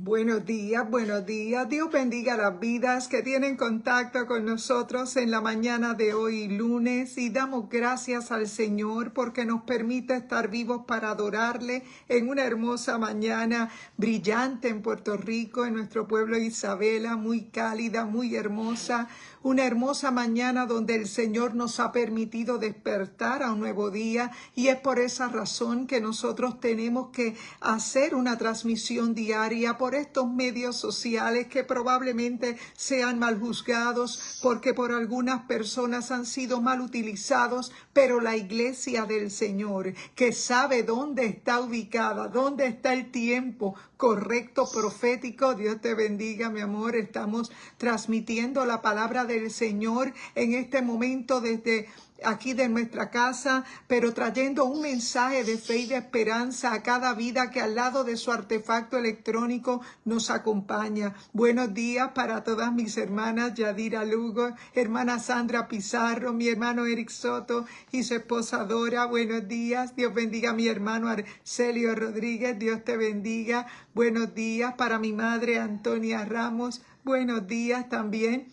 Buenos días, buenos días. Dios bendiga las vidas que tienen contacto con nosotros en la mañana de hoy, lunes, y damos gracias al Señor porque nos permite estar vivos para adorarle en una hermosa mañana brillante en Puerto Rico, en nuestro pueblo de Isabela, muy cálida, muy hermosa. Una hermosa mañana donde el Señor nos ha permitido despertar a un nuevo día, y es por esa razón que nosotros tenemos que hacer una transmisión diaria por estos medios sociales que probablemente sean mal juzgados porque por algunas personas han sido mal utilizados, pero la iglesia del Señor, que sabe dónde está ubicada, dónde está el tiempo correcto profético. Dios te bendiga, mi amor. Estamos transmitiendo la palabra del Señor en este momento desde aquí de nuestra casa, pero trayendo un mensaje de fe y de esperanza a cada vida que al lado de su artefacto electrónico nos acompaña. Buenos días para todas mis hermanas, Yadira Lugo, hermana Sandra Pizarro, mi hermano Eric Soto y su esposa Dora. Buenos días. Dios bendiga a mi hermano Arcelio Rodríguez. Dios te bendiga. Buenos días para mi madre Antonia Ramos. Buenos días también.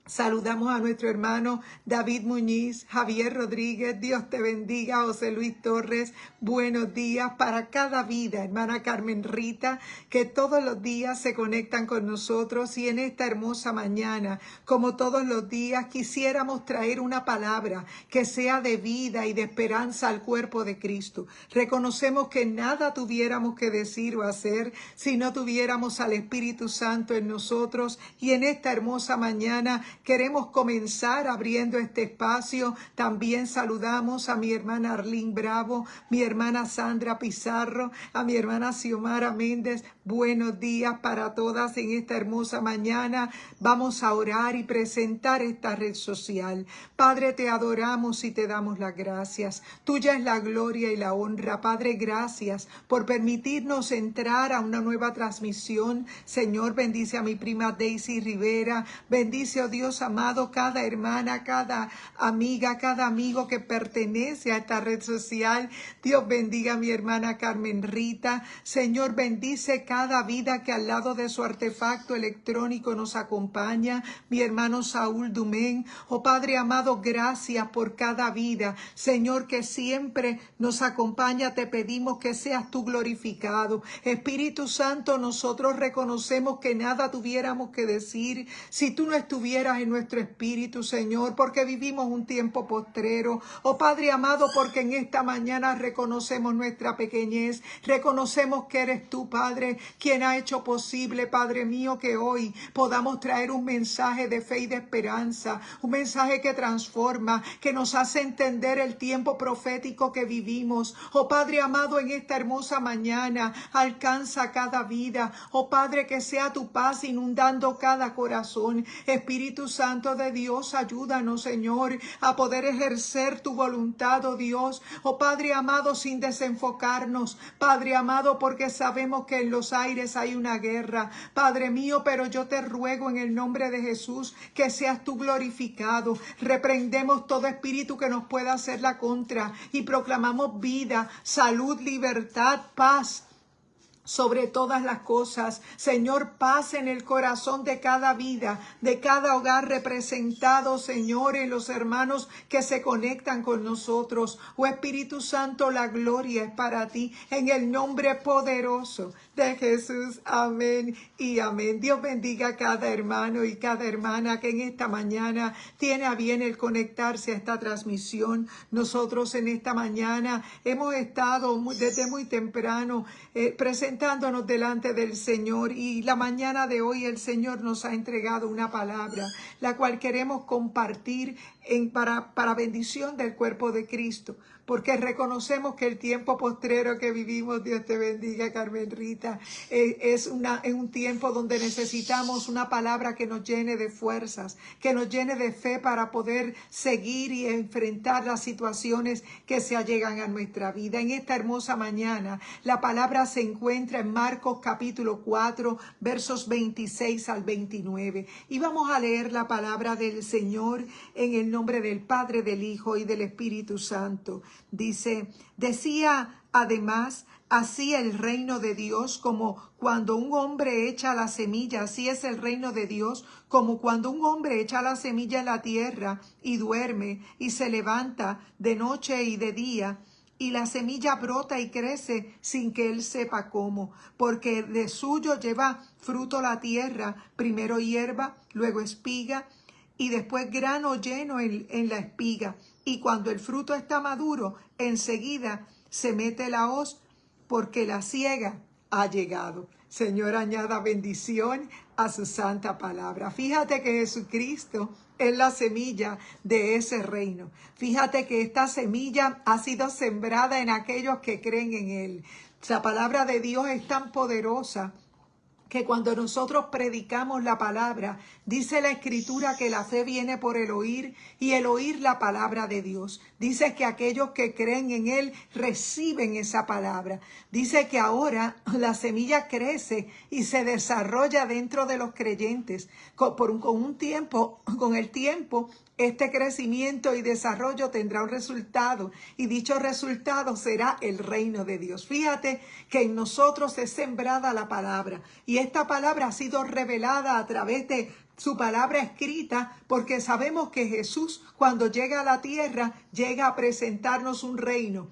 Saludamos a nuestro hermano David Muñiz, Javier Rodríguez, Dios te bendiga, José Luis Torres, buenos días para cada vida, hermana Carmen Rita, que todos los días se conectan con nosotros, y en esta hermosa mañana, como todos los días, quisiéramos traer una palabra que sea de vida y de esperanza al cuerpo de Cristo. Reconocemos que nada tuviéramos que decir o hacer si no tuviéramos al Espíritu Santo en nosotros, y en esta hermosa mañana queremos comenzar abriendo este espacio. También saludamos a mi hermana Arlene Bravo, mi hermana Sandra Pizarro, a mi hermana Xiomara Méndez. Buenos días para todas en esta hermosa mañana. Vamos a orar y presentar esta red social. Padre, te adoramos y te damos las gracias. Tuya es la gloria y la honra. Padre, gracias por permitirnos entrar a una nueva transmisión. Señor, bendice a mi prima Daisy Rivera. Bendice, oh Dios amado, cada hermana, cada amiga, cada amigo que pertenece a esta red social. Dios bendiga a mi hermana Carmen Rita. Señor, bendice cada vida que al lado de su artefacto electrónico nos acompaña. Mi hermano Saúl Dumén. Oh Padre amado, gracias por cada vida, Señor, que siempre nos acompaña. Te pedimos que seas tú glorificado. Espíritu Santo, nosotros reconocemos que nada tuviéramos que decir si tú no estuvieras en nuestro espíritu, Señor, porque vivimos un tiempo postrero. Oh Padre amado, porque en esta mañana reconocemos nuestra pequeñez, reconocemos que eres tú, Padre, quien ha hecho posible, Padre mío, que hoy podamos traer un mensaje de fe y de esperanza, un mensaje que transforma, que nos hace entender el tiempo profético que vivimos. Oh Padre amado, en esta hermosa mañana, alcanza cada vida. Oh Padre, que sea tu paz inundando cada corazón. Espíritu Santo de Dios, ayúdanos, Señor, a poder ejercer tu voluntad, oh Dios. Oh Padre amado, sin desenfocarnos, Padre amado, porque sabemos que en los aires hay una guerra, Padre mío, pero yo te ruego en el nombre de Jesús que seas tú glorificado. Reprendemos todo espíritu que nos pueda hacer la contra y proclamamos vida, salud, libertad, paz sobre todas las cosas. Señor, paz en el corazón de cada vida, de cada hogar representado, Señor, en los hermanos que se conectan con nosotros. Oh Espíritu Santo, la gloria es para ti, en el nombre poderoso de Jesús. Amén y amén. Dios bendiga a cada hermano y cada hermana que en esta mañana tiene a bien el conectarse a esta transmisión. Nosotros en esta mañana hemos estado desde muy temprano presentándonos delante del Señor, y la mañana de hoy el Señor nos ha entregado una palabra, la cual queremos compartir para bendición del cuerpo de Cristo, porque reconocemos que el tiempo postrero que vivimos, Dios te bendiga, Carmen Rita, es un tiempo donde necesitamos una palabra que nos llene de fuerzas, que nos llene de fe para poder seguir y enfrentar las situaciones que se allegan a nuestra vida. En esta hermosa mañana, la palabra se encuentra encuentra en Marcos capítulo 4, versos 26 al 29. Y vamos a leer la palabra del Señor en el nombre del Padre, del Hijo y del Espíritu Santo. Dice, decía además, así el reino de Dios, como cuando un hombre echa la semilla, así es el reino de Dios, como cuando un hombre echa la semilla en la tierra y duerme y se levanta de noche y de día, y la semilla brota y crece sin que él sepa cómo, porque de suyo lleva fruto la tierra, primero hierba, luego espiga, y después grano lleno en la espiga. Y cuando el fruto está maduro, enseguida se mete la hoz, porque la siega ha llegado. Señor, añada bendición a su santa palabra. Fíjate que Jesucristo es la semilla de ese reino. Fíjate que esta semilla ha sido sembrada en aquellos que creen en Él. La palabra de Dios es tan poderosa que cuando nosotros predicamos la palabra, dice la Escritura que la fe viene por el oír y el oír la palabra de Dios. Dice que aquellos que creen en Él reciben esa palabra. Dice que ahora la semilla crece y se desarrolla dentro de los creyentes. Con el tiempo, este crecimiento y desarrollo tendrá un resultado, y dicho resultado será el reino de Dios. Fíjate que en nosotros es sembrada la palabra, y esta palabra ha sido revelada a través de su palabra escrita, porque sabemos que Jesús, cuando llega a la tierra, llega a presentarnos un reino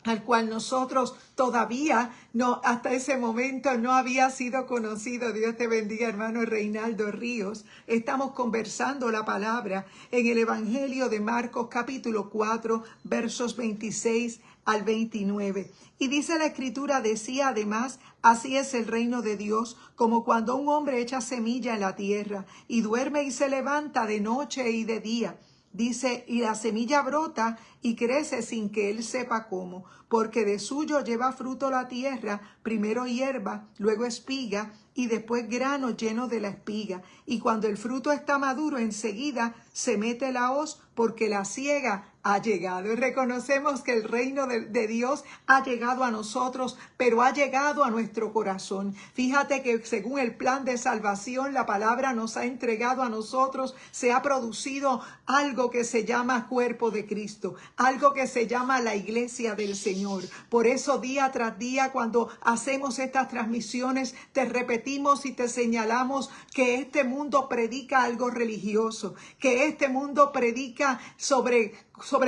al cual nosotros todavía no, hasta ese momento no había sido conocido. Dios te bendiga, hermano Reinaldo Ríos. Estamos conversando la palabra en el Evangelio de Marcos capítulo 4, versos 26 al 29. Y dice la Escritura, decía además, así es el reino de Dios, como cuando un hombre echa semilla en la tierra y duerme y se levanta de noche y de día. Dice, y la semilla brota y crece sin que él sepa cómo, porque de suyo lleva fruto la tierra, primero hierba, luego espiga, y después grano lleno de la espiga. Y cuando el fruto está maduro, enseguida se mete la hoz, porque la siega ha llegado. Y reconocemos que el reino de Dios ha llegado a nosotros, pero ha llegado a nuestro corazón. Fíjate que según el plan de salvación, la palabra nos ha entregado a nosotros, se ha producido algo que se llama cuerpo de Cristo, algo que se llama la iglesia del Señor. Por eso día tras día, cuando hacemos estas transmisiones, te repetimos y te señalamos que este mundo predica algo religioso, que este mundo predica sobre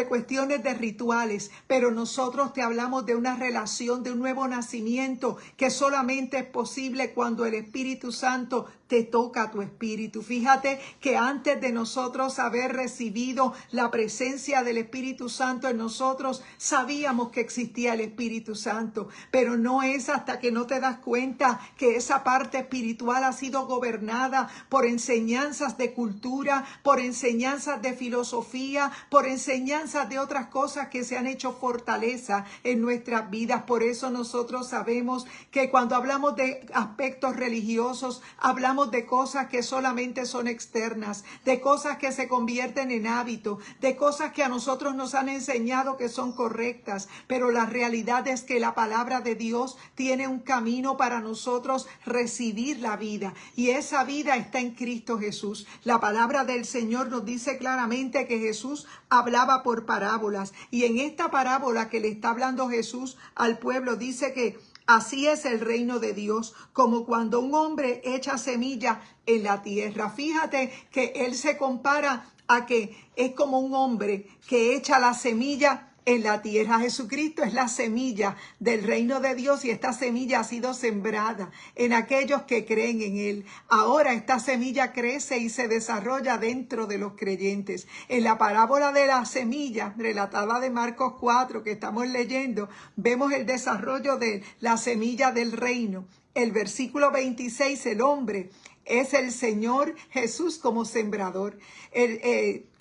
cuestiones de rituales, pero nosotros te hablamos de una relación, de un nuevo nacimiento que solamente es posible cuando el Espíritu Santo te toca a tu espíritu. Fíjate que antes de nosotros haber recibido la presencia del Espíritu Santo en nosotros, sabíamos que existía el Espíritu Santo, pero no es hasta que no te das cuenta que esa parte espiritual ha sido gobernada por enseñanzas de cultura, por enseñanzas de filosofía, por enseñanzas de otras cosas que se han hecho fortaleza en nuestras vidas. Por eso nosotros sabemos que cuando hablamos de aspectos religiosos, hablamos de cosas que solamente son externas, de cosas que se convierten en hábito, de cosas que a nosotros nos han enseñado que son correctas, pero la realidad es que la palabra de Dios tiene un camino para nosotros recibir la vida, y esa vida está en Cristo Jesús. La palabra del Señor nos dice claramente que Jesús hablaba por parábolas, y en esta parábola que le está hablando Jesús al pueblo dice que así es el reino de Dios, como cuando un hombre echa semilla en la tierra. Fíjate que él se compara a que es como un hombre que echa la semilla en la tierra. Jesucristo es la semilla del reino de Dios, y esta semilla ha sido sembrada en aquellos que creen en Él. Ahora esta semilla crece y se desarrolla dentro de los creyentes. En la parábola de la semilla, relatada de Marcos 4, que estamos leyendo, vemos el desarrollo de la semilla del reino. El versículo 26, el hombre es el Señor Jesús como sembrador.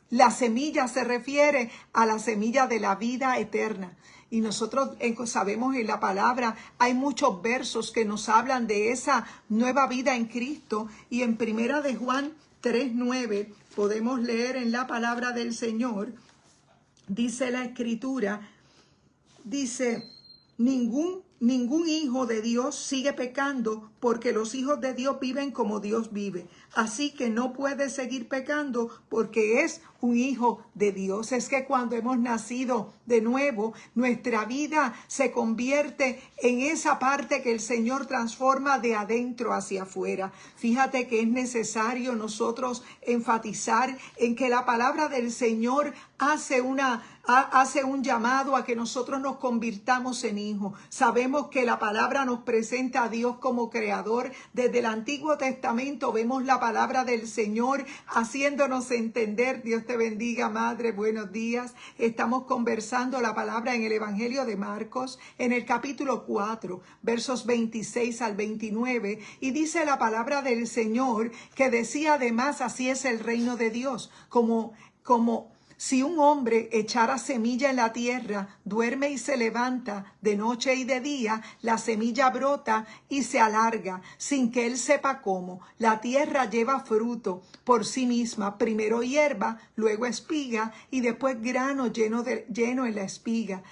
La semilla se refiere a la semilla de la vida eterna. Y nosotros sabemos en la palabra, hay muchos versos que nos hablan de esa nueva vida en Cristo. Y en Primera de Juan 3:9 podemos leer en la palabra del Señor, dice la Escritura, dice, Ningún hijo de Dios sigue pecando porque los hijos de Dios viven como Dios vive. Así que no puede seguir pecando porque es un hijo de Dios. Es que cuando hemos nacido de nuevo, nuestra vida se convierte en esa parte que el Señor transforma de adentro hacia afuera. Fíjate que es necesario nosotros enfatizar en que la palabra del Señor hace un llamado a que nosotros nos convirtamos en hijos. Sabemos que la palabra nos presenta a Dios como creador. Desde el Antiguo Testamento vemos la palabra del Señor haciéndonos entender. Dios te bendiga, madre. Buenos días. Estamos conversando la palabra en el Evangelio de Marcos, en el capítulo 4, versos 26 al 29. Y dice la palabra del Señor que decía además, así es el reino de Dios, como si un hombre echara semilla en la tierra, duerme y se levanta de noche y de día, la semilla brota y se alarga, sin que él sepa cómo. La tierra lleva fruto por sí misma, primero hierba, luego espiga y después grano lleno en la espiga.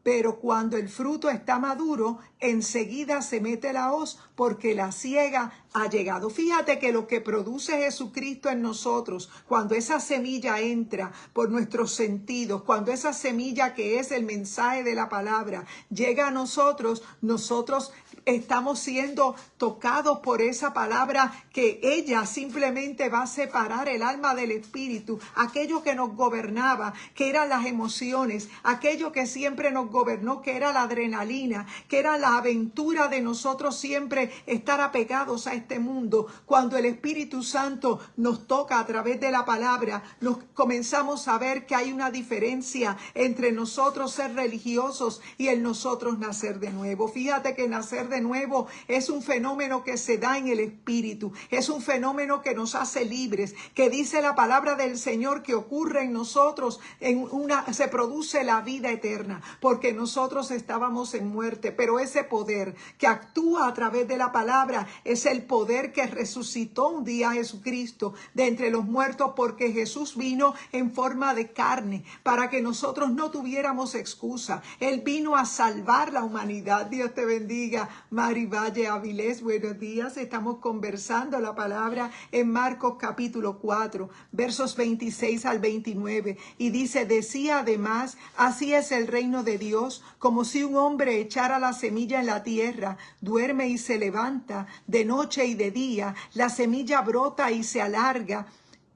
Pero cuando el fruto está maduro, enseguida se mete la hoz porque la siega ha llegado. Fíjate que lo que produce Jesucristo en nosotros, cuando esa semilla entra por nuestros sentidos, cuando esa semilla que es el mensaje de la palabra llega a nosotros, nosotros estamos siendo tocados por esa palabra que ella simplemente va a separar el alma del espíritu, aquello que nos gobernaba, que eran las emociones, aquello que siempre nos gobernó, que era la adrenalina, que era la aventura de nosotros siempre estar apegados a este mundo. Cuando el Espíritu Santo nos toca a través de la palabra, nos comenzamos a ver que hay una diferencia entre nosotros ser religiosos y el nosotros nacer de nuevo. Fíjate que nacer de nuevo es un fenómeno que se da en el Espíritu, es un fenómeno que nos hace libres, que dice la palabra del Señor que ocurre en nosotros, se produce la vida eterna, porque nosotros estábamos en muerte, pero ese poder que actúa a través de la palabra es el poder que resucitó un día a Jesucristo de entre los muertos, porque Jesús vino en forma de carne para que nosotros no tuviéramos excusa. Él vino a salvar la humanidad. Dios te bendiga, Mari Valle Avilés, buenos días. Estamos conversando la palabra en Marcos capítulo 4, versos 26 al 29. Y dice, decía además, así es el reino de Dios, como si un hombre echara la semilla en la tierra, duerme y se levanta de noche y de día, la semilla brota y se alarga,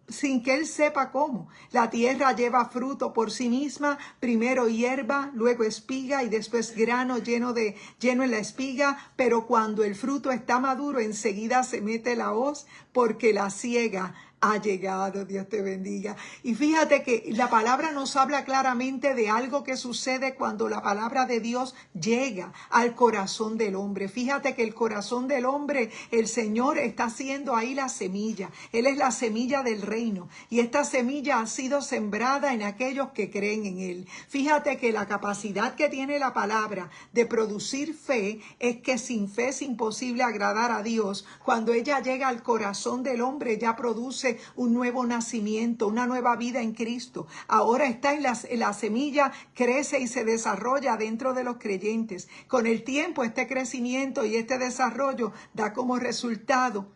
sin que él sepa cómo. La tierra lleva fruto por sí misma, primero hierba, luego espiga y después grano lleno en la espiga, pero cuando el fruto está maduro, enseguida se mete la hoz, porque la siega ha llegado. Dios te bendiga. Y fíjate que la palabra nos habla claramente de algo que sucede cuando la palabra de Dios llega al corazón del hombre. Fíjate que el corazón del hombre, el Señor está haciendo ahí la semilla. Él es la semilla del reino y esta semilla ha sido sembrada en aquellos que creen en Él. Fíjate que la capacidad que tiene la palabra de producir fe es que sin fe es imposible agradar a Dios. Cuando ella llega al corazón del hombre, ya produce un nuevo nacimiento, una nueva vida en Cristo. Ahora está en la semilla, crece y se desarrolla dentro de los creyentes. Con el tiempo, este crecimiento y este desarrollo da como resultado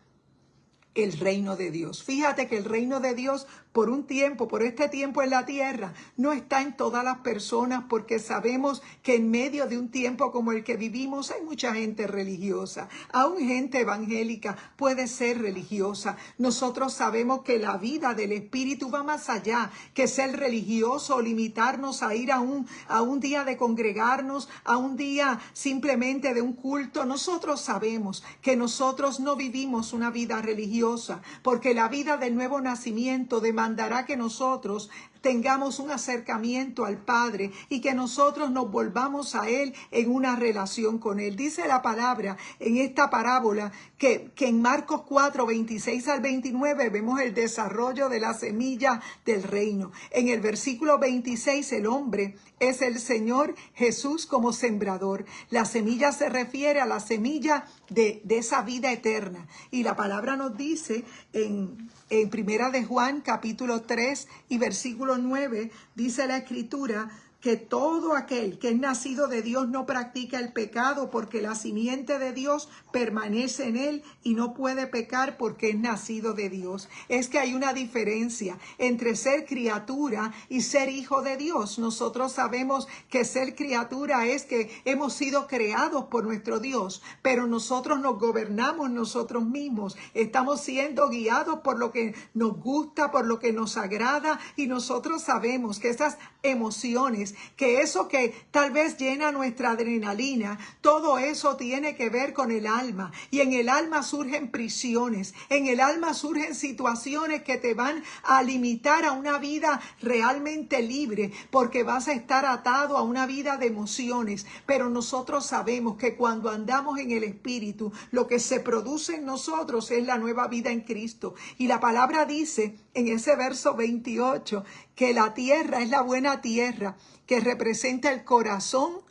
el reino de Dios. Fíjate que el reino de Dios por un tiempo, por este tiempo en la tierra, no está en todas las personas, porque sabemos que en medio de un tiempo como el que vivimos hay mucha gente religiosa. Aún gente evangélica puede ser religiosa. Nosotros sabemos que la vida del Espíritu va más allá que ser religioso o limitarnos a ir a un día de congregarnos, a un día simplemente de un culto. Nosotros sabemos que nosotros no vivimos una vida religiosa, porque la vida del nuevo nacimiento demandará que nosotros tengamos un acercamiento al Padre y que nosotros nos volvamos a Él en una relación con Él. Dice la palabra en esta parábola que en Marcos 4, 26 al 29 vemos el desarrollo de la semilla del reino. En el versículo 26 el hombre es el Señor Jesús como sembrador. La semilla se refiere a la semilla de esa vida eterna. Y la palabra nos dice en Primera de Juan capítulo 3 y versículo 9, dice la Escritura, que todo aquel que es nacido de Dios no practica el pecado, porque la simiente de Dios permanece en él y no puede pecar porque es nacido de Dios. Es que hay una diferencia entre ser criatura y ser hijo de Dios. Nosotros sabemos que ser criatura es que hemos sido creados por nuestro Dios, pero nosotros nos gobernamos nosotros mismos. Estamos siendo guiados por lo que nos gusta, por lo que nos agrada, y nosotros sabemos que esas emociones, que eso que tal vez llena nuestra adrenalina, todo eso tiene que ver con el alma, y en el alma surgen prisiones, en el alma surgen situaciones que te van a limitar a una vida realmente libre, porque vas a estar atado a una vida de emociones. Pero nosotros sabemos que cuando andamos en el Espíritu, lo que se produce en nosotros es la nueva vida en Cristo, y la palabra dice en ese verso 28 que la tierra es la buena tierra, que representa el corazón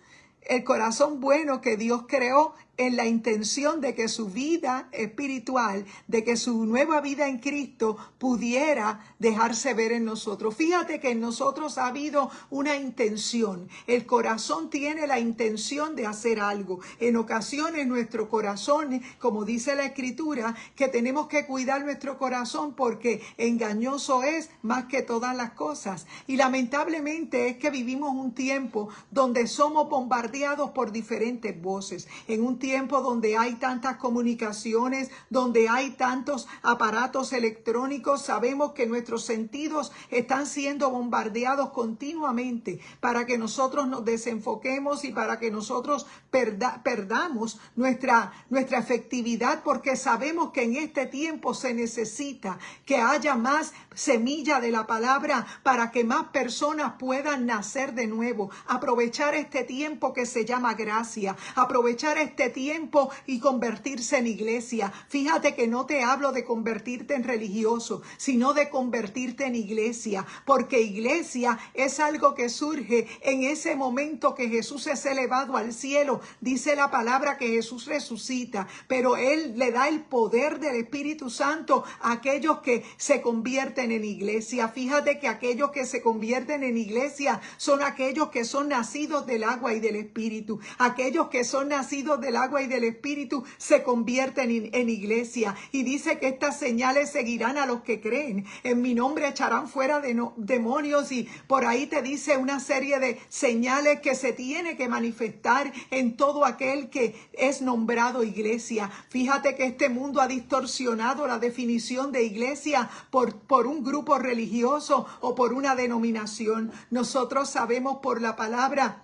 bueno que Dios creó en la intención de que su vida espiritual, de que su nueva vida en Cristo pudiera dejarse ver en nosotros. Fíjate que en nosotros ha habido una intención. El corazón tiene la intención de hacer algo. En ocasiones nuestro corazón, como dice la Escritura, que tenemos que cuidar nuestro corazón porque engañoso es más que todas las cosas. Y lamentablemente es que vivimos un tiempo donde somos bombardeados por diferentes voces. En un tiempo donde hay tantas comunicaciones, donde hay tantos aparatos electrónicos, sabemos que nuestros sentidos están siendo bombardeados continuamente para que nosotros nos desenfoquemos y para que nosotros perdamos nuestra efectividad, porque sabemos que en este tiempo se necesita que haya más semilla de la palabra para que más personas puedan nacer de nuevo. Aprovechar este tiempo que se llama gracia, aprovechar este tiempo y convertirse en iglesia. Fíjate que no te hablo de convertirte en religioso, sino de convertirte en iglesia, porque iglesia es algo que surge en ese momento que Jesús es elevado al cielo. Dice la palabra que Jesús resucita, pero Él le da el poder del Espíritu Santo a aquellos que se convierten en iglesia. Fíjate que aquellos que se convierten en iglesia son aquellos que son nacidos del agua y del Espíritu. Aquellos que son nacidos del agua y del Espíritu se convierten en iglesia. Y dice que estas señales seguirán a los que creen. En mi nombre echarán fuera demonios, y por ahí te dice una serie de señales que se tiene que manifestar en todo aquel que es nombrado iglesia. Fíjate que este mundo ha distorsionado la definición de iglesia por un grupo religioso o por una denominación. Nosotros sabemos por la palabra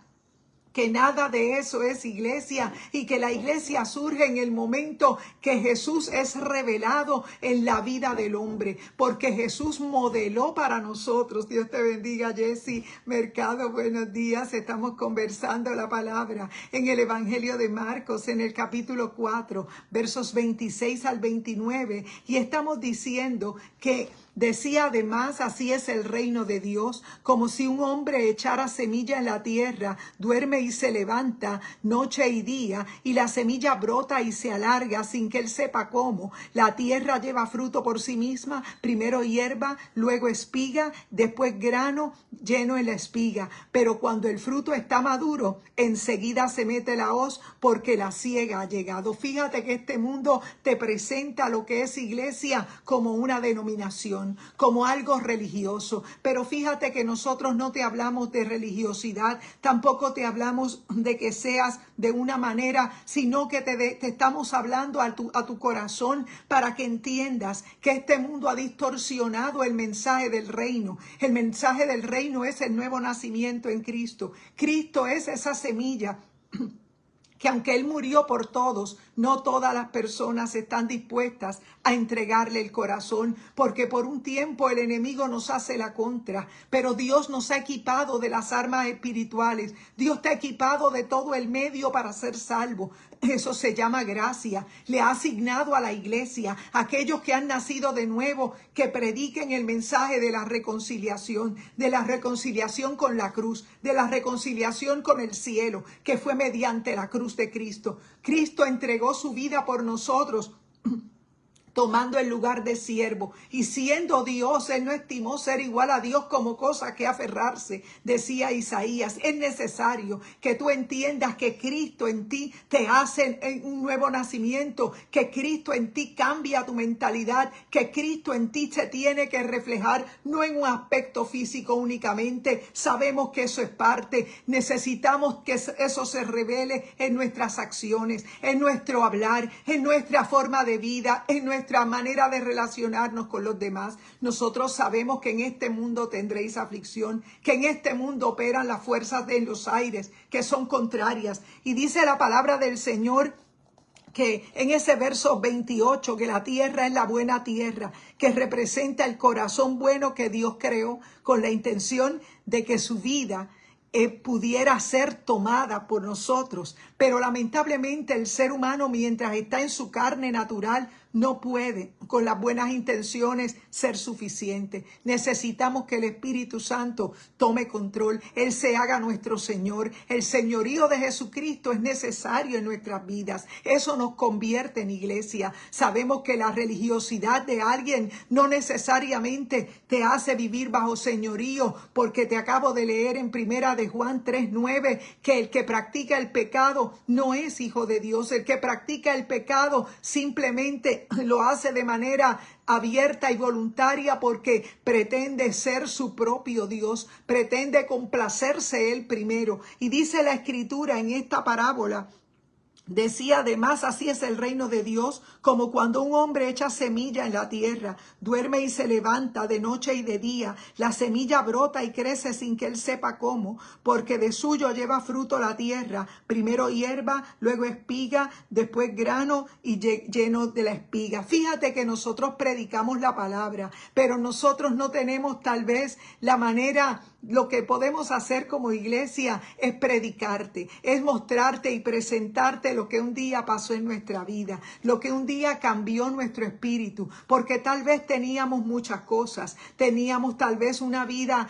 que nada de eso es iglesia, y que la iglesia surge en el momento que Jesús es revelado en la vida del hombre, porque Jesús modeló para nosotros. Dios te bendiga, Jessy Mercado, buenos días. Estamos conversando la palabra en el Evangelio de Marcos, en el capítulo 4, versos 26 al 29, y estamos diciendo que decía además: así es el reino de Dios, como si un hombre echara semilla en la tierra, duerme y se levanta noche y día, y la semilla brota y se alarga sin que él sepa cómo. La tierra lleva fruto por sí misma, primero hierba, luego espiga, después grano lleno en la espiga. Pero cuando el fruto está maduro, enseguida se mete la hoz, porque la siega ha llegado. Fíjate que este mundo te presenta lo que es iglesia como una denominación, como algo religioso. Pero fíjate que nosotros no te hablamos de religiosidad, tampoco te hablamos de que seas de una manera, sino que te estamos hablando a tu corazón, para que entiendas que este mundo ha distorsionado el mensaje del reino. El mensaje del reino es el nuevo nacimiento en Cristo. Cristo es esa semilla que aunque Él murió por todos, no todas las personas están dispuestas a entregarle el corazón, porque por un tiempo el enemigo nos hace la contra, pero Dios nos ha equipado de las armas espirituales. Dios te ha equipado de todo el medio para ser salvo. Eso se llama gracia. Le ha asignado a la iglesia aquellos que han nacido de nuevo, que prediquen el mensaje de la reconciliación con la cruz, de la reconciliación con el cielo, que fue mediante la cruz de Cristo. Cristo entregó su vida por nosotros tomando el lugar de siervo. Y siendo Dios, él no estimó ser igual a Dios como cosa que aferrarse, decía Isaías. Es necesario que tú entiendas que Cristo en ti te hace un nuevo nacimiento, que Cristo en ti cambia tu mentalidad, que Cristo en ti se tiene que reflejar, no en un aspecto físico únicamente. Sabemos que eso es parte. Necesitamos que eso se revele en nuestras acciones, en nuestro hablar, en nuestra forma de vida, en nuestra manera de relacionarnos con los demás. Nosotros sabemos que en este mundo tendréis aflicción, que en este mundo operan las fuerzas de los aires que son contrarias. Y dice la palabra del Señor que en ese verso 28, que la tierra es la buena tierra, que representa el corazón bueno que Dios creó con la intención de que su vida pudiera ser tomada por nosotros. Pero lamentablemente el ser humano, mientras está en su carne natural, no puede con las buenas intenciones ser suficiente. Necesitamos que el Espíritu Santo tome control. Él se haga nuestro Señor. El señorío de Jesucristo es necesario en nuestras vidas. Eso nos convierte en iglesia. Sabemos que la religiosidad de alguien no necesariamente te hace vivir bajo señorío, porque te acabo de leer en primera de Juan 3:9 que el que practica el pecado no es hijo de Dios. El que practica el pecado simplemente lo hace de manera abierta y voluntaria porque pretende ser su propio Dios, pretende complacerse él primero. Y dice la Escritura en esta parábola, decía además, así es el reino de Dios, como cuando un hombre echa semilla en la tierra, duerme y se levanta de noche y de día, la semilla brota y crece sin que él sepa cómo, porque de suyo lleva fruto la tierra, primero hierba, luego espiga, después grano y lleno de la espiga. Fíjate que nosotros predicamos la palabra, pero nosotros no tenemos tal vez la manera. Lo que podemos hacer como iglesia es predicarte, es mostrarte y presentarte lo que un día pasó en nuestra vida, lo que un día cambió nuestro espíritu, porque tal vez teníamos muchas cosas, teníamos tal vez una vida,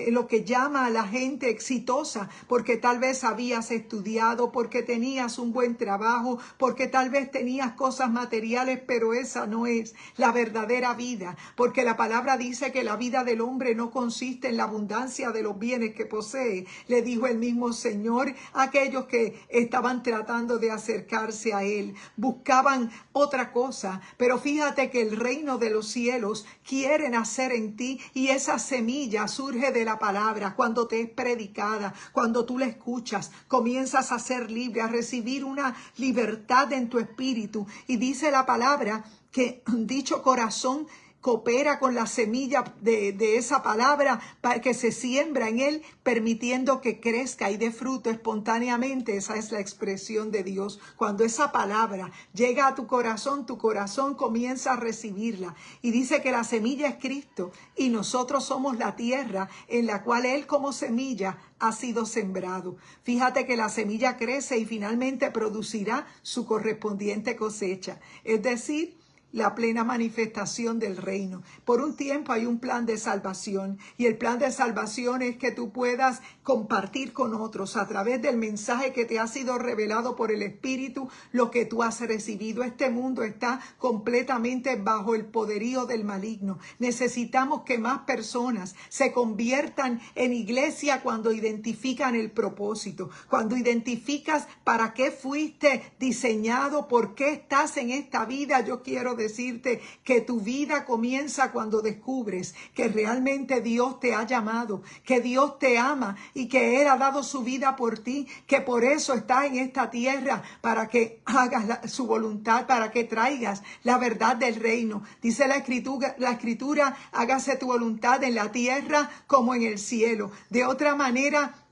lo que llama a la gente exitosa, porque tal vez habías estudiado, porque tenías un buen trabajo, porque tal vez tenías cosas materiales, pero esa no es la verdadera vida, porque la palabra dice que la vida del hombre no consiste en la abundancia de los bienes que posee. Le dijo el mismo Señor a aquellos que estaban tratando de acercarse a él, buscaban otra cosa, pero fíjate que el reino de los cielos quiere nacer en ti, y esa semilla surge de la palabra. Cuando te es predicada, cuando tú la escuchas, comienzas a ser libre, a recibir una libertad en tu espíritu. Y dice la palabra que dicho corazón coopera con la semilla de esa palabra para que se siembra en él, permitiendo que crezca y dé fruto espontáneamente. Esa es la expresión de Dios. Cuando esa palabra llega a tu corazón comienza a recibirla. Y dice que la semilla es Cristo y nosotros somos la tierra en la cual él como semilla ha sido sembrado. Fíjate que la semilla crece y finalmente producirá su correspondiente cosecha. Es decir, la plena manifestación del reino. Por un tiempo hay un plan de salvación, y el plan de salvación es que tú puedas compartir con otros a través del mensaje que te ha sido revelado por el Espíritu lo que tú has recibido. Este mundo está completamente bajo el poderío del maligno. Necesitamos que más personas se conviertan en iglesia cuando identifican el propósito, cuando identificas para qué fuiste diseñado, por qué estás en esta vida. Yo quiero decirte que tu vida comienza cuando descubres que realmente Dios te ha llamado, que Dios te ama y que Él ha dado su vida por ti, que por eso estás en esta tierra, para que hagas su voluntad, para que traigas la verdad del reino. Dice la escritura, hágase tu voluntad en la tierra como en el cielo. De otra manera,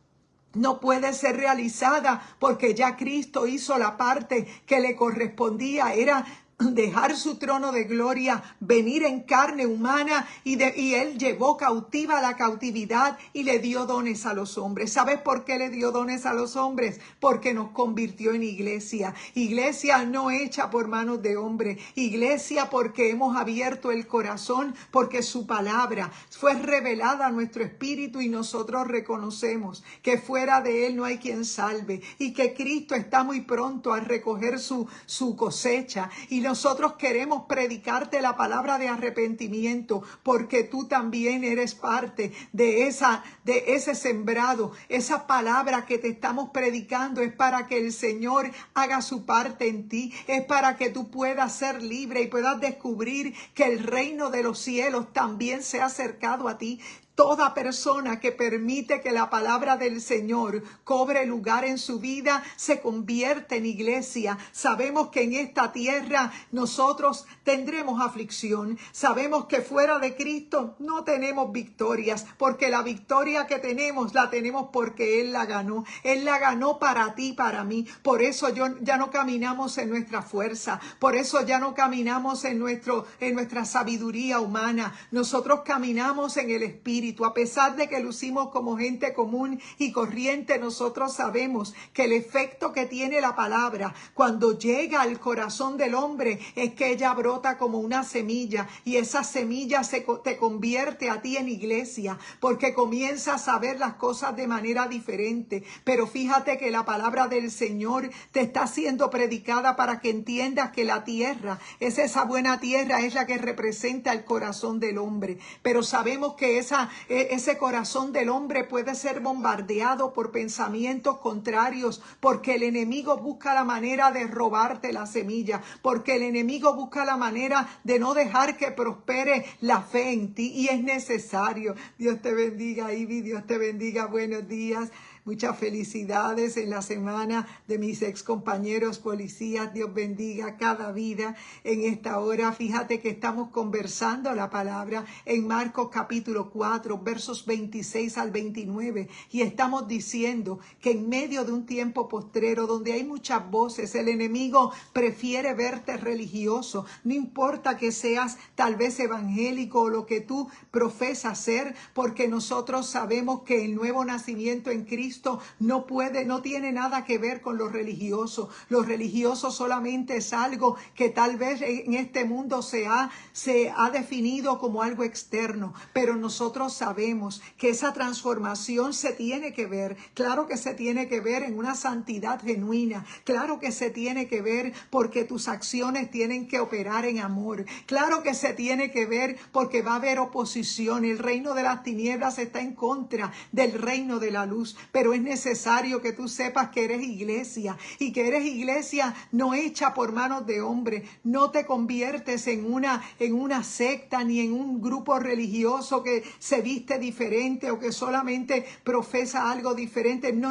no puede ser realizada, porque ya Cristo hizo la parte que le correspondía. Era dejar su trono de gloria, venir en carne humana, y él llevó cautiva la cautividad y le dio dones a los hombres. ¿Sabes por qué le dio dones a los hombres? Porque nos convirtió en iglesia. Iglesia no hecha por manos de hombre. Iglesia porque hemos abierto el corazón, porque su palabra fue revelada a nuestro espíritu y nosotros reconocemos que fuera de él no hay quien salve, y que Cristo está muy pronto a recoger su cosecha. Y nosotros queremos predicarte la palabra de arrepentimiento, porque tú también eres parte de ese sembrado. Esa palabra que te estamos predicando es para que el Señor haga su parte en ti, es para que tú puedas ser libre y puedas descubrir que el reino de los cielos también se ha acercado a ti. Toda persona que permite que la palabra del Señor cobre lugar en su vida se convierte en iglesia. Sabemos que en esta tierra nosotros tendremos aflicción. Sabemos que fuera de Cristo no tenemos victorias, porque la victoria que tenemos la tenemos porque Él la ganó. Él la ganó para ti, para mí. Por eso ya no caminamos en nuestra fuerza. Por eso ya no caminamos en nuestra sabiduría humana. Nosotros caminamos en el Espíritu. A pesar de que lucimos como gente común y corriente, nosotros sabemos que el efecto que tiene la palabra cuando llega al corazón del hombre es que ella brota como una semilla, y esa semilla te convierte a ti en iglesia, porque comienzas a ver las cosas de manera diferente. Pero fíjate que la palabra del Señor te está siendo predicada para que entiendas que la tierra es esa buena tierra, es la que representa el corazón del hombre. Pero sabemos que ese corazón del hombre puede ser bombardeado por pensamientos contrarios, porque el enemigo busca la manera de robarte la semilla, porque el enemigo busca la manera de no dejar que prospere la fe en ti, y es necesario. Dios te bendiga, Ivy, Dios te bendiga, buenos días. Muchas felicidades en la semana de mis ex compañeros policías. Dios bendiga cada vida en esta hora. Fíjate que estamos conversando la palabra en Marcos capítulo 4, versos 26 al 29. Y estamos diciendo que en medio de un tiempo postrero donde hay muchas voces, el enemigo prefiere verte religioso. No importa que seas tal vez evangélico o lo que tú profesas ser, porque nosotros sabemos que el nuevo nacimiento en Cristo no tiene nada que ver con lo religioso. Lo religioso solamente es algo que tal vez en este mundo se ha definido como algo externo, pero nosotros sabemos que esa transformación se tiene que ver. Claro que se tiene que ver en una santidad genuina. Claro que se tiene que ver porque tus acciones tienen que operar en amor. Claro que se tiene que ver porque va a haber oposición. El reino de las tinieblas está en contra del reino de la luz, pero es necesario que tú sepas que eres iglesia, y que eres iglesia no hecha por manos de hombre. No te conviertes en una secta ni en un grupo religioso que se viste diferente o que solamente profesa algo diferente. No.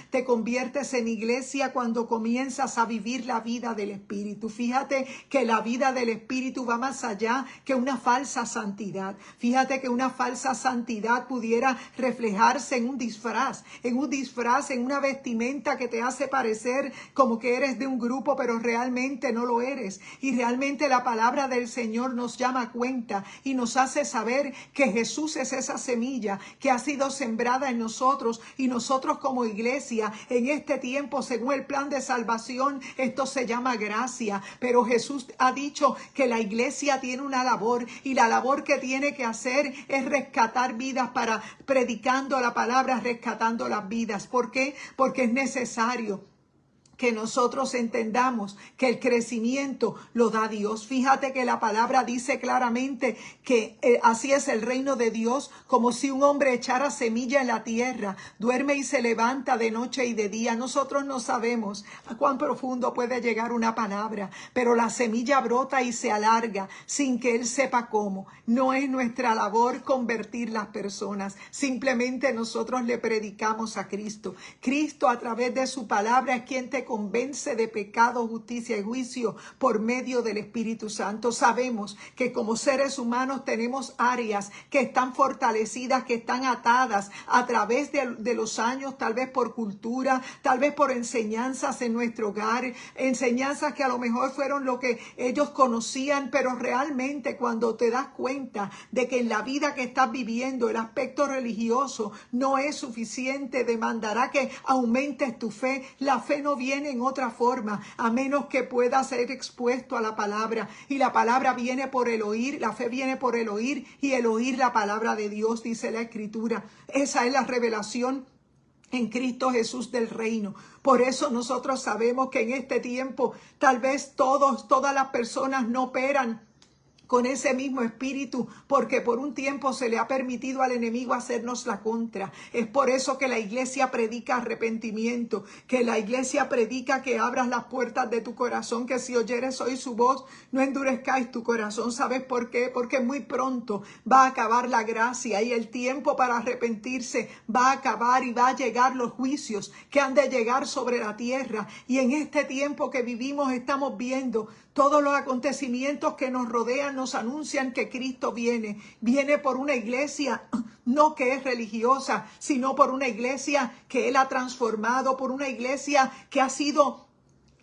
Te conviertes en iglesia cuando comienzas a vivir la vida del Espíritu. Fíjate que la vida del Espíritu va más allá que una falsa santidad. Fíjate que una falsa santidad pudiera reflejarse en un disfraz, en una vestimenta que te hace parecer como que eres de un grupo, pero realmente no lo eres. Y realmente la palabra del Señor nos llama a cuenta y nos hace saber que Jesús es esa semilla que ha sido sembrada en nosotros, y nosotros como iglesia en este tiempo, según el plan de salvación, esto se llama gracia. Pero Jesús ha dicho que la iglesia tiene una labor, y la labor que tiene que hacer es rescatar vidas, para predicando la palabra, rescatando las vidas. ¿Por qué? Porque es necesario que nosotros entendamos que el crecimiento lo da Dios. Fíjate que la palabra dice claramente que así es el reino de Dios, como si un hombre echara semilla en la tierra, duerme y se levanta de noche y de día. Nosotros no sabemos a cuán profundo puede llegar una palabra, pero la semilla brota y se alarga sin que él sepa cómo. No es nuestra labor convertir las personas, simplemente nosotros le predicamos a Cristo. Cristo, a través de su palabra, es quien te convence de pecado, justicia y juicio por medio del Espíritu Santo. Sabemos que como seres humanos tenemos áreas que están fortalecidas, que están atadas a través de los años, tal vez por cultura, tal vez por enseñanzas en nuestro hogar, enseñanzas que a lo mejor fueron lo que ellos conocían, pero realmente cuando te das cuenta de que en la vida que estás viviendo el aspecto religioso no es suficiente, demandará que aumentes tu fe. La fe no viene en otra forma, a menos que pueda ser expuesto a la palabra. Y la palabra viene por el oír, la fe viene por el oír, y el oír la palabra de Dios, dice la Escritura. Esa es la revelación en Cristo Jesús del reino. Por eso nosotros sabemos que en este tiempo tal vez todas las personas no operan con ese mismo espíritu, porque por un tiempo se le ha permitido al enemigo hacernos la contra. Es por eso que la iglesia predica arrepentimiento, que la iglesia predica que abras las puertas de tu corazón, que si oyeres hoy su voz, no endurezcáis tu corazón. ¿Sabes por qué? Porque muy pronto va a acabar la gracia y el tiempo para arrepentirse va a acabar y va a llegar los juicios que han de llegar sobre la tierra. Y en este tiempo que vivimos estamos viendo todos los acontecimientos que nos rodean, nos anuncian que Cristo viene. Viene por una iglesia no que es religiosa, sino por una iglesia que Él ha transformado, por una iglesia que ha sido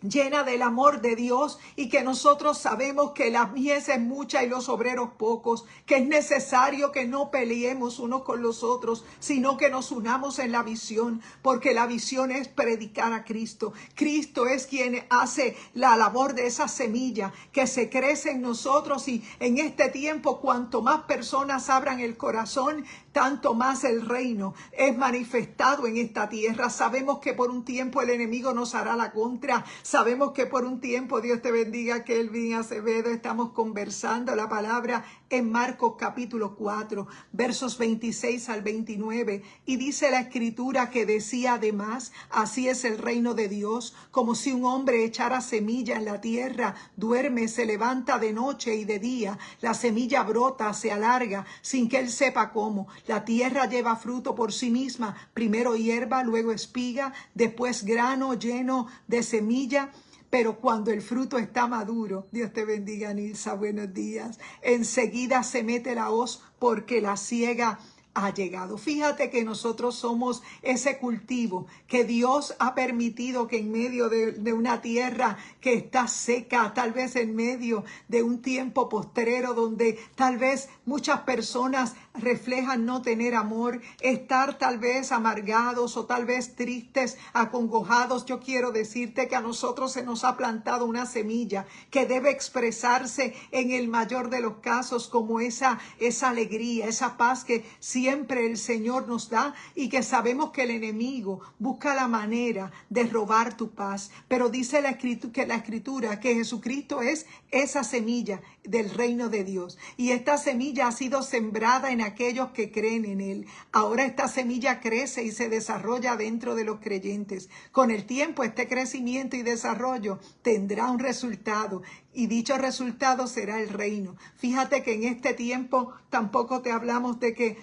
llena del amor de Dios, y que nosotros sabemos que la mies es mucha y los obreros pocos, que es necesario que no peleemos unos con los otros, sino que nos unamos en la visión, porque la visión es predicar a Cristo. Cristo es quien hace la labor de esa semilla que se crece en nosotros, y en este tiempo cuanto más personas abran el corazón, tanto más el reino es manifestado en esta tierra. Sabemos que por un tiempo el enemigo nos hará la contra. Sabemos que por un tiempo, Dios te bendiga, Kelvin Acevedo, estamos conversando la palabra en Marcos capítulo 4, versos 26 al 29. Y dice la escritura que decía además: así es el reino de Dios, como si un hombre echara semilla en la tierra, duerme, se levanta de noche y de día, la semilla brota, se alarga, sin que él sepa cómo. La tierra lleva fruto por sí misma, primero hierba, luego espiga, después grano lleno de semilla. Pero cuando el fruto está maduro, Dios te bendiga, Nilsa, buenos días, enseguida se mete la hoz porque la siega ha llegado. Fíjate que nosotros somos ese cultivo que Dios ha permitido que en medio de una tierra que está seca, tal vez en medio de un tiempo postrero donde tal vez muchas personas reflejan no tener amor, estar tal vez amargados o tal vez tristes, acongojados. Yo quiero decirte que a nosotros se nos ha plantado una semilla que debe expresarse en el mayor de los casos como esa alegría, esa paz que siempre el Señor nos da, y que sabemos que el enemigo busca la manera de robar tu paz. Pero dice la escritura que Jesucristo es esa semilla del reino de Dios, y esta semilla ha sido sembrada en aquellos que creen en Él. Ahora esta semilla crece y se desarrolla dentro de los creyentes. Con el tiempo este crecimiento y desarrollo tendrá un resultado, y dicho resultado será el reino. Fíjate que en este tiempo tampoco te hablamos de que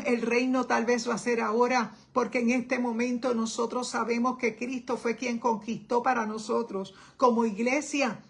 el reino tal vez va a ser ahora, porque en este momento nosotros sabemos que Cristo fue quien conquistó para nosotros como iglesia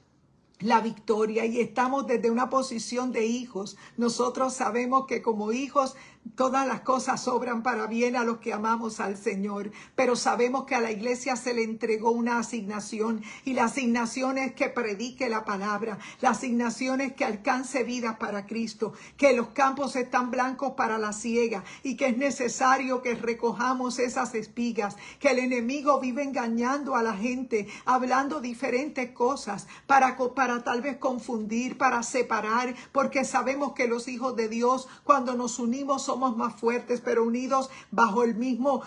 la victoria, y estamos desde una posición de hijos. Nosotros sabemos que como hijos todas las cosas obran para bien a los que amamos al Señor, pero sabemos que a la iglesia se le entregó una asignación, y la asignación es que predique la palabra, la asignación es que alcance vidas para Cristo, que los campos están blancos para la siega y que es necesario que recojamos esas espigas, que el enemigo vive engañando a la gente, hablando diferentes cosas para tal vez confundir, para separar, porque sabemos que los hijos de Dios, cuando nos unimos, somos más fuertes, pero unidos bajo el mismo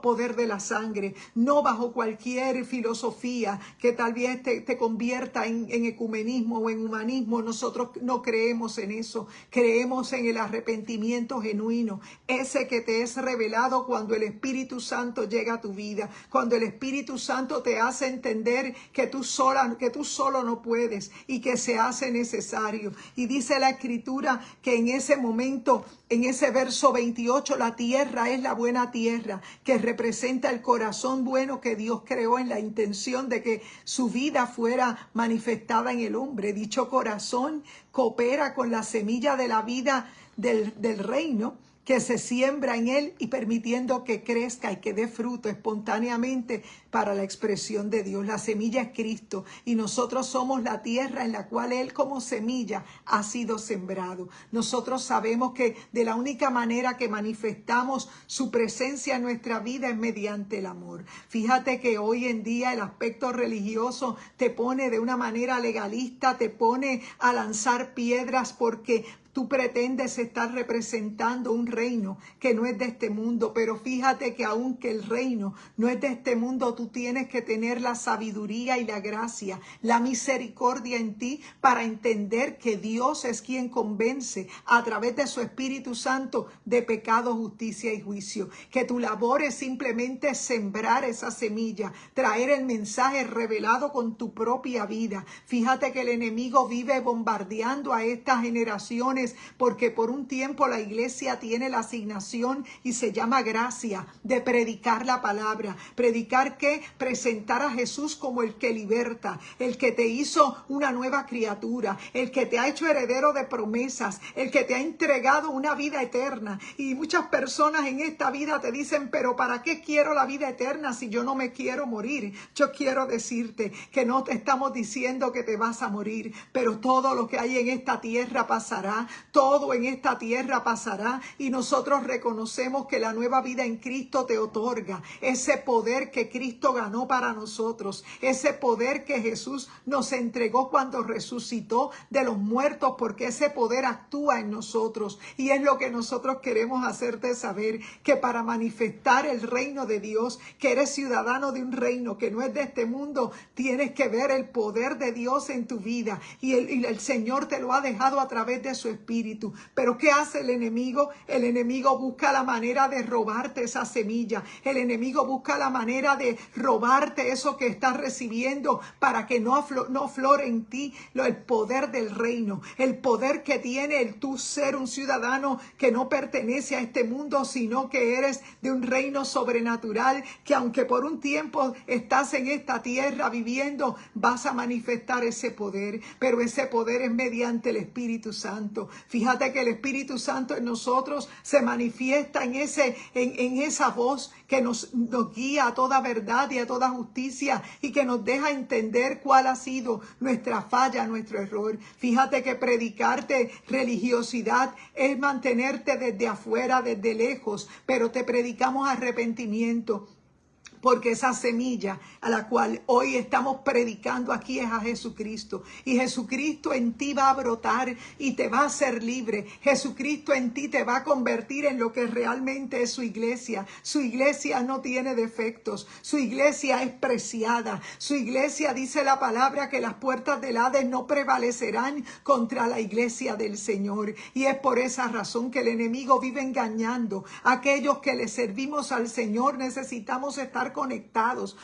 poder de la sangre, no bajo cualquier filosofía que tal vez te convierta en ecumenismo o en humanismo. Nosotros no creemos en eso, creemos en el arrepentimiento genuino, ese que te es revelado cuando el Espíritu Santo llega a tu vida, cuando el Espíritu Santo te hace entender que tú solo no puedes y que se hace necesario. Y dice la escritura que en ese momento, en ese verso 28, la tierra es la buena tierra, que representa el corazón bueno que Dios creó en la intención de que su vida fuera manifestada en el hombre. Dicho corazón coopera con la semilla de la vida del reino que se siembra en él, y permitiendo que crezca y que dé fruto espontáneamente para la expresión de Dios. La semilla es Cristo, y nosotros somos la tierra en la cual Él como semilla ha sido sembrado. Nosotros sabemos que de la única manera que manifestamos su presencia en nuestra vida es mediante el amor. Fíjate que hoy en día el aspecto religioso te pone de una manera legalista, te pone a lanzar piedras porque Tú pretendes estar representando un reino que no es de este mundo, pero fíjate que aunque el reino no es de este mundo, tú tienes que tener la sabiduría y la gracia, la misericordia en ti para entender que Dios es quien convence a través de su Espíritu Santo de pecado, justicia y juicio. Que tu labor es simplemente sembrar esa semilla, traer el mensaje revelado con tu propia vida. Fíjate que el enemigo vive bombardeando a estas generaciones porque por un tiempo la iglesia tiene la asignación y se llama gracia de predicar la palabra. ¿Predicar qué? Presentar a Jesús como el que liberta, el que te hizo una nueva criatura, el que te ha hecho heredero de promesas, el que te ha entregado una vida eterna. Y muchas personas en esta vida te dicen, pero ¿para qué quiero la vida eterna si yo no me quiero morir? Yo quiero decirte que no te estamos diciendo que te vas a morir, pero todo lo que hay en esta tierra pasará, todo en esta tierra pasará, y nosotros reconocemos que la nueva vida en Cristo te otorga ese poder que Cristo ganó para nosotros, ese poder que Jesús nos entregó cuando resucitó de los muertos, porque ese poder actúa en nosotros. Y es lo que nosotros queremos hacerte saber, que para manifestar el reino de Dios, que eres ciudadano de un reino que no es de este mundo, tienes que ver el poder de Dios en tu vida, y el Señor te lo ha dejado a través de su Espíritu. Pero ¿qué hace el enemigo? El enemigo busca la manera de robarte esa semilla. El enemigo busca la manera de robarte eso que estás recibiendo para que no aflore en ti el poder del reino, el poder que tiene el tú ser un ciudadano que no pertenece a este mundo, sino que eres de un reino sobrenatural, que aunque por un tiempo estás en esta tierra viviendo, vas a manifestar ese poder, pero ese poder es mediante el Espíritu Santo. Fíjate que el Espíritu Santo en nosotros se manifiesta en esa voz que nos guía a toda verdad y a toda justicia, y que nos deja entender cuál ha sido nuestra falla, nuestro error. Fíjate que predicarte religiosidad es mantenerte desde afuera, desde lejos, pero te predicamos arrepentimiento. Porque esa semilla a la cual hoy estamos predicando aquí es a Jesucristo. Y Jesucristo en ti va a brotar y te va a hacer libre. Jesucristo en ti te va a convertir en lo que realmente es su iglesia. Su iglesia no tiene defectos. Su iglesia es preciada. Su iglesia, dice la palabra, que las puertas del Hades no prevalecerán contra la iglesia del Señor. Y es por esa razón que el enemigo vive engañando a aquellos que le servimos al Señor. Necesitamos estar conectados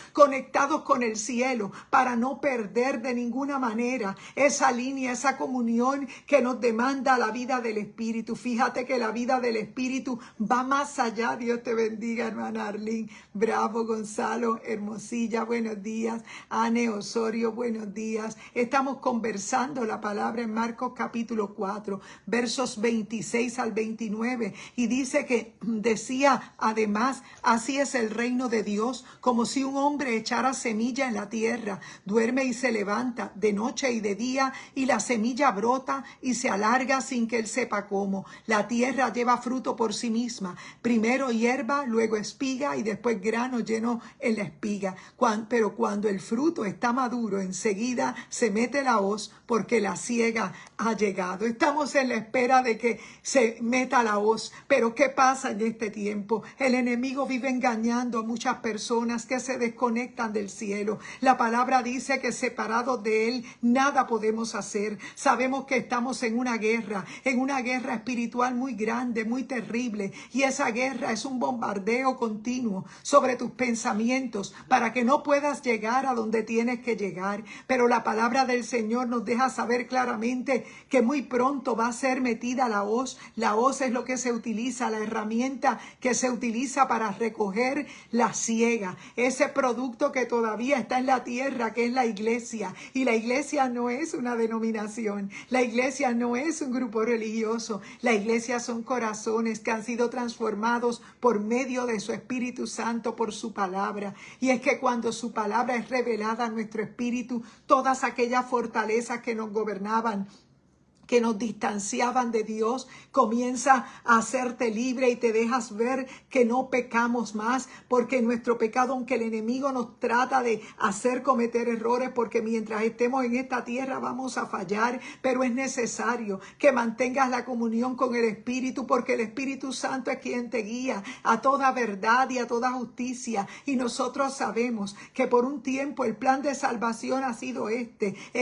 con el cielo para no perder de ninguna manera esa línea, esa comunión que nos demanda la vida del Espíritu. Fíjate que la vida del Espíritu va más allá. Dios te bendiga, hermana Arlene. Bravo, Gonzalo, Hermosilla, buenos días. Ane Osorio, buenos días. Estamos conversando la palabra en Marcos capítulo 4, versos 26 al 29. Y dice que decía, además, así es el reino de Dios, como si un hombre echara semilla en la tierra, duerme y se levanta de noche y de día, y la semilla brota y se alarga sin que él sepa cómo. La tierra lleva fruto por sí misma, primero hierba, luego espiga y después grano lleno en la espiga. Pero cuando el fruto está maduro, enseguida se mete la hoz, porque la siega ha llegado. Estamos en la espera de que se meta la hoz. Pero ¿qué pasa en este tiempo? El enemigo vive engañando a muchas personas que se desconectan del cielo. La palabra dice que separados de él nada podemos hacer. Sabemos que estamos en una guerra espiritual muy grande, muy terrible, y esa guerra es un bombardeo continuo sobre tus pensamientos para que no puedas llegar a donde tienes que llegar. Pero la palabra del Señor nos deja saber claramente que muy pronto va a ser metida la hoz. La hoz es lo que se utiliza, la herramienta que se utiliza para recoger la siega, ese producto que todavía está en la tierra, que es la iglesia. Y la iglesia no es una denominación, la iglesia no es un grupo religioso, la iglesia son corazones que han sido transformados por medio de su Espíritu Santo, por su palabra. Y es que cuando su palabra es revelada a nuestro espíritu, todas aquellas fortalezas que nos gobernaban, que nos distanciaban de Dios, comienza a hacerte libre y te dejas ver que no pecamos más, porque nuestro pecado, aunque el enemigo nos trata de hacer cometer errores, porque mientras estemos en esta tierra vamos a fallar, pero es necesario que mantengas la comunión con el Espíritu, porque el Espíritu Santo es quien te guía a toda verdad y a toda justicia. Y nosotros sabemos que por un tiempo el plan de salvación ha sido es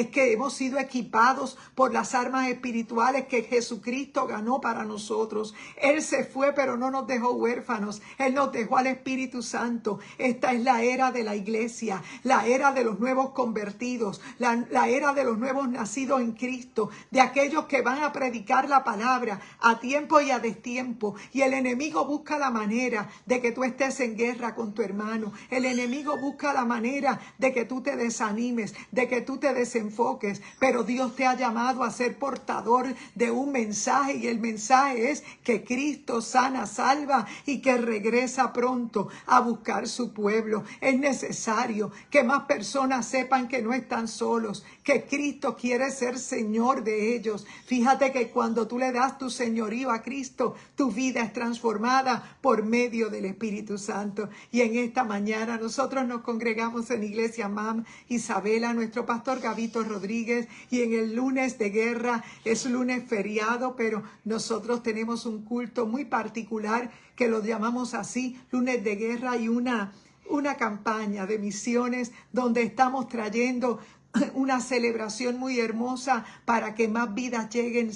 que hemos sido equipados por las armas espirituales que Jesucristo ganó para nosotros. Él se fue, pero no nos dejó huérfanos. Él nos dejó al Espíritu Santo. Esta es la era de la iglesia, la era de los nuevos convertidos, la era de los nuevos nacidos en Cristo, de aquellos que van a predicar la palabra a tiempo y a destiempo. Y el enemigo busca la manera de que tú estés en guerra con tu hermano. El enemigo busca la manera de que tú te desanimes, de que tú te desenfoques, pero Dios te ha llamado a ser portador de un mensaje, y el mensaje es que Cristo sana, salva y que regresa pronto a buscar su pueblo. Es necesario que más personas sepan que no están solos, que Cristo quiere ser Señor de ellos. Fíjate que cuando tú le das tu señorío a Cristo, tu vida es transformada por medio del Espíritu Santo. Y en esta mañana nosotros nos congregamos en Iglesia MAM Isabela, nuestro pastor Gabito Rodríguez, y en el lunes de guerra es lunes feriado, pero nosotros tenemos un culto muy particular que lo llamamos así, lunes de guerra, y una campaña de misiones donde estamos trayendo una celebración muy hermosa para que más vidas lleguen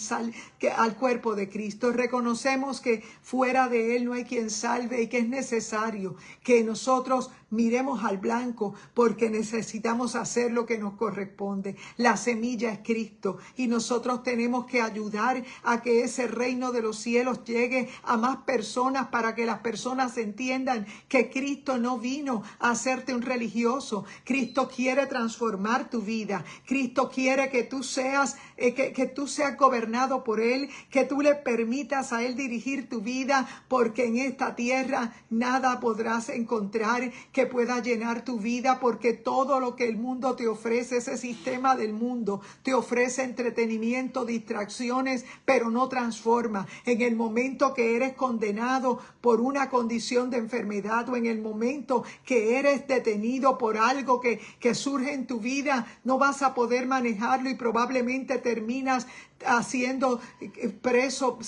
al cuerpo de Cristo. Reconocemos que fuera de Él no hay quien salve y que es necesario que nosotros miremos al blanco, porque necesitamos hacer lo que nos corresponde. La semilla es Cristo y nosotros tenemos que ayudar a que ese reino de los cielos llegue a más personas, para que las personas entiendan que Cristo no vino a hacerte un religioso. Cristo quiere transformar tu vida. Cristo quiere que tú seas que tú seas gobernado por Él, que tú le permitas a Él dirigir tu vida, porque en esta tierra nada podrás encontrar que pueda llenar tu vida, porque todo lo que el mundo te ofrece, ese sistema del mundo, te ofrece entretenimiento, distracciones, pero no transforma. En el momento que eres condenado por una condición de enfermedad, o en el momento que eres detenido por algo que surge en tu vida, no vas a poder manejarlo y probablemente terminas siendo preso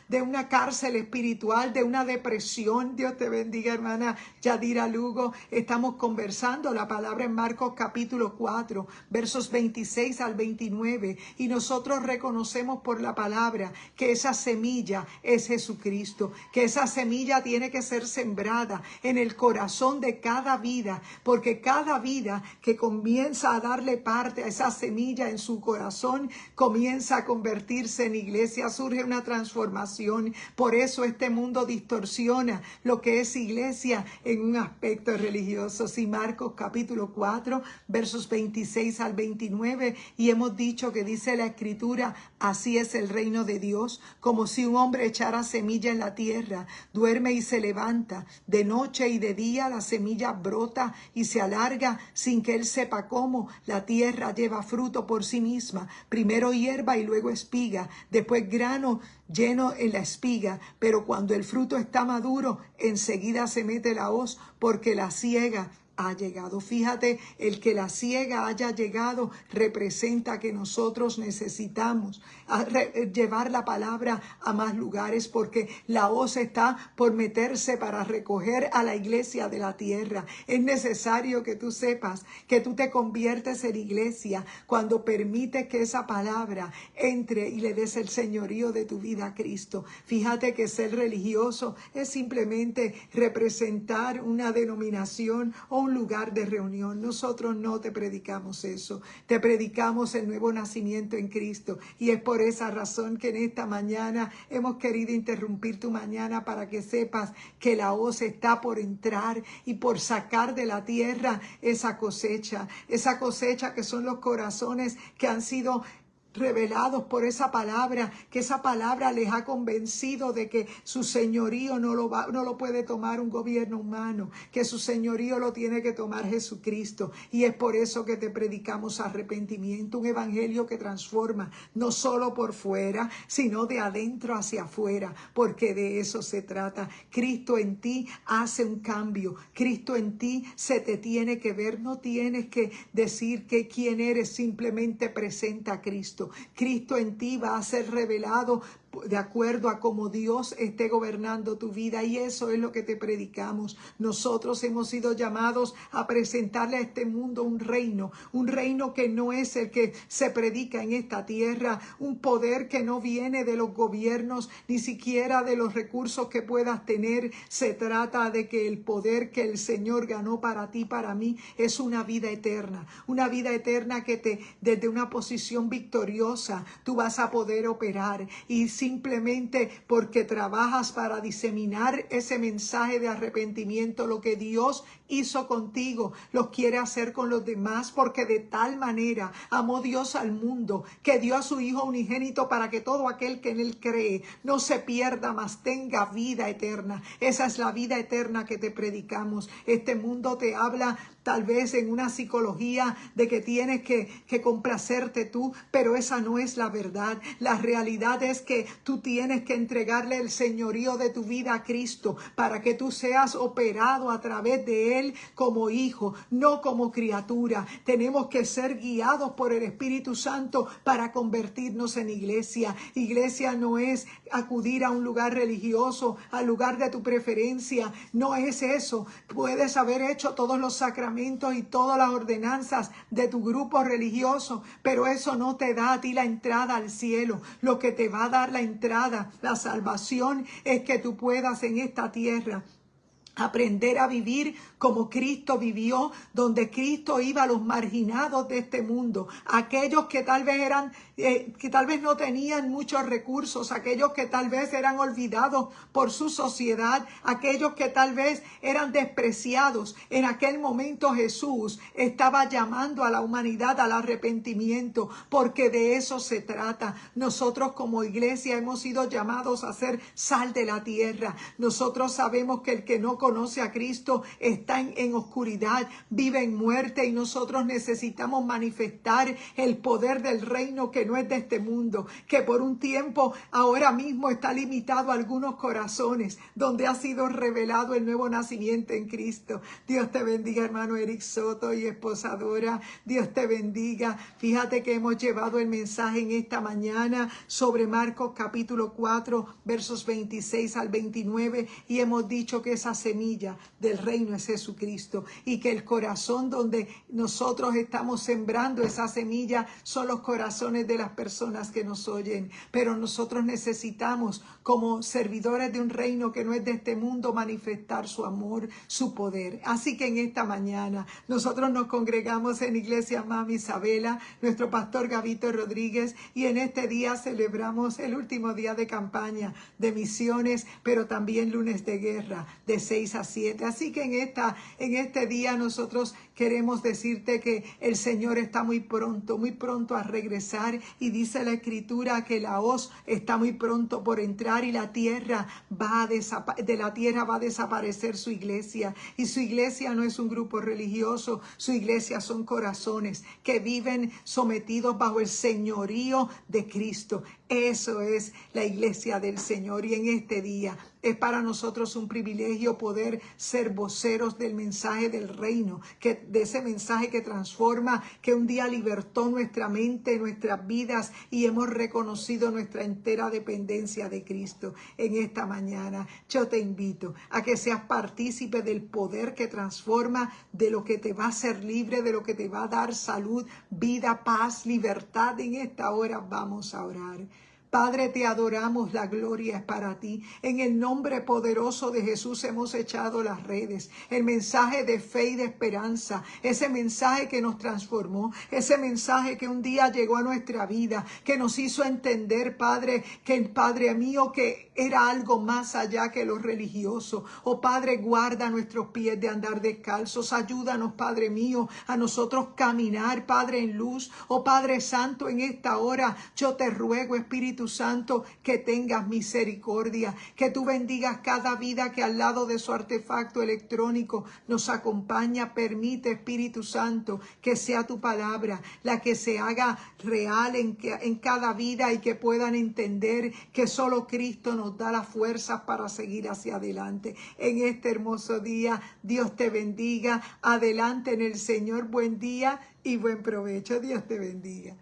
de una cárcel espiritual, de una depresión. Dios te bendiga, hermana Yadira Lugo. Estamos conversando la palabra en Marcos capítulo 4, versos 26 al 29, y nosotros reconocemos por la palabra que esa semilla es Jesucristo, que esa semilla tiene que ser sembrada en el corazón de cada vida, porque cada vida que comienza a darle parte a esa semilla en su corazón, comienza a convertirse en iglesia, surge una transformación. Por eso este mundo distorsiona lo que es iglesia en un aspecto religioso. Sí, Marcos capítulo 4, versos 26 al 29, y hemos dicho que dice la Escritura: así es el reino de Dios, como si un hombre echara semilla en la tierra, duerme y se levanta, de noche y de día la semilla brota y se alarga sin que él sepa cómo. La tierra lleva fruto por sí misma, primero hierba y luego espiga, después grano lleno en la espiga, pero cuando el fruto está maduro, enseguida se mete la hoz, porque la siega ha llegado. Fíjate, el que la siega haya llegado representa que nosotros necesitamos llevar la palabra a más lugares, porque la hoz está por meterse para recoger a la iglesia de la tierra. Es necesario que tú sepas que tú te conviertes en iglesia cuando permites que esa palabra entre y le des el señorío de tu vida a Cristo. Fíjate que ser religioso es simplemente representar una denominación o un lugar de reunión. Nosotros no te predicamos eso, te predicamos el nuevo nacimiento en Cristo, y es por esa razón que en esta mañana hemos querido interrumpir tu mañana para que sepas que la hoz está por entrar y por sacar de la tierra esa cosecha que son los corazones que han sido revelados por esa palabra, que esa palabra les ha convencido de que su señorío no lo puede tomar un gobierno humano, que su señorío lo tiene que tomar Jesucristo. Y es por eso que te predicamos arrepentimiento, un evangelio que transforma, no solo por fuera, sino de adentro hacia afuera, porque de eso se trata. Cristo en ti hace un cambio, Cristo en ti se te tiene que ver, no tienes que decir que quién eres, simplemente presenta a Cristo. Cristo en ti va a ser revelado de acuerdo a cómo Dios esté gobernando tu vida, y eso es lo que te predicamos. Nosotros hemos sido llamados a presentarle a este mundo un reino que no es el que se predica en esta tierra, un poder que no viene de los gobiernos, ni siquiera de los recursos que puedas tener. Se trata de que el poder que el Señor ganó para ti, para mí, es una vida eterna que desde una posición victoriosa tú vas a poder operar, y simplemente porque trabajas para diseminar ese mensaje de arrepentimiento, lo que Dios hizo contigo, lo quiere hacer con los demás, porque de tal manera amó Dios al mundo, que dio a su Hijo unigénito para que todo aquel que en él cree no se pierda, mas tenga vida eterna. Esa es la vida eterna que te predicamos. Este mundo te habla tal vez en una psicología de que tienes que complacerte tú, pero esa no es la verdad. La realidad es que tú tienes que entregarle el señorío de tu vida a Cristo para que tú seas operado a través de Él como hijo, no como criatura. Tenemos que ser guiados por el Espíritu Santo para convertirnos en iglesia. Iglesia no es acudir a un lugar religioso, al lugar de tu preferencia. No es eso. Puedes haber hecho todos los sacramentos y todas las ordenanzas de tu grupo religioso, pero eso no te da a ti la entrada al cielo. Lo que te va a dar la entrada, la salvación, es que tú puedas en esta tierra aprender a vivir como Cristo vivió, donde Cristo iba a los marginados de este mundo, aquellos que tal vez que tal vez no tenían muchos recursos, aquellos que tal vez eran olvidados por su sociedad, aquellos que tal vez eran despreciados. En aquel momento Jesús estaba llamando a la humanidad al arrepentimiento, porque de eso se trata. Nosotros como iglesia hemos sido llamados a ser sal de la tierra. Nosotros sabemos que el que no conoce a Cristo está en oscuridad, vive en muerte, y nosotros necesitamos manifestar el poder del reino que no es de este mundo, que por un tiempo ahora mismo está limitado a algunos corazones, donde ha sido revelado el nuevo nacimiento en Cristo. Dios te bendiga, hermano Eric Soto y esposa Dora. Dios te bendiga. Fíjate que hemos llevado el mensaje en esta mañana sobre Marcos capítulo 4 versos 26 al 29, y hemos dicho que esa semilla del reino es Jesucristo, y que el corazón donde nosotros estamos sembrando esa semilla son los corazones de las personas que nos oyen. Pero nosotros necesitamos, como servidores de un reino que no es de este mundo, manifestar su amor, su poder. Así que en esta mañana nosotros nos congregamos en Iglesia Mami Isabela, nuestro pastor Gavito Rodríguez, y en este día celebramos el último día de campaña de misiones, pero también lunes de guerra de 6 a 7. Así que en este día nosotros queremos decirte que el Señor está muy pronto a regresar, y dice la Escritura que la hoz está muy pronto por entrar, y la tierra de la tierra va a desaparecer su iglesia. Y su iglesia no es un grupo religioso, su iglesia son corazones que viven sometidos bajo el señorío de Cristo. Eso es la iglesia del Señor, y en este día es para nosotros un privilegio poder ser voceros del mensaje del reino, de ese mensaje que transforma, que un día libertó nuestra mente, nuestras vidas, y hemos reconocido nuestra entera dependencia de Cristo. En esta mañana yo te invito a que seas partícipe del poder que transforma, de lo que te va a hacer libre, de lo que te va a dar salud, vida, paz, libertad. En esta hora vamos a orar. Padre, te adoramos, la gloria es para ti. En el nombre poderoso de Jesús hemos echado las redes. El mensaje de fe y de esperanza, ese mensaje que nos transformó, ese mensaje que un día llegó a nuestra vida, que nos hizo entender, Padre, que el Padre mío, que era algo más allá que lo religioso. Oh Padre, guarda nuestros pies de andar descalzos. Ayúdanos, Padre mío, a nosotros caminar, Padre, en luz. Oh Padre Santo, en esta hora yo te ruego, Espíritu Santo, que tengas misericordia, que tú bendigas cada vida que al lado de su artefacto electrónico nos acompaña. Permite, Espíritu Santo, que sea tu palabra la que se haga real en cada vida y que puedan entender que solo Cristo nos da las fuerzas para seguir hacia adelante. En este hermoso día, Dios te bendiga. Adelante en el Señor. Buen día y buen provecho. Dios te bendiga.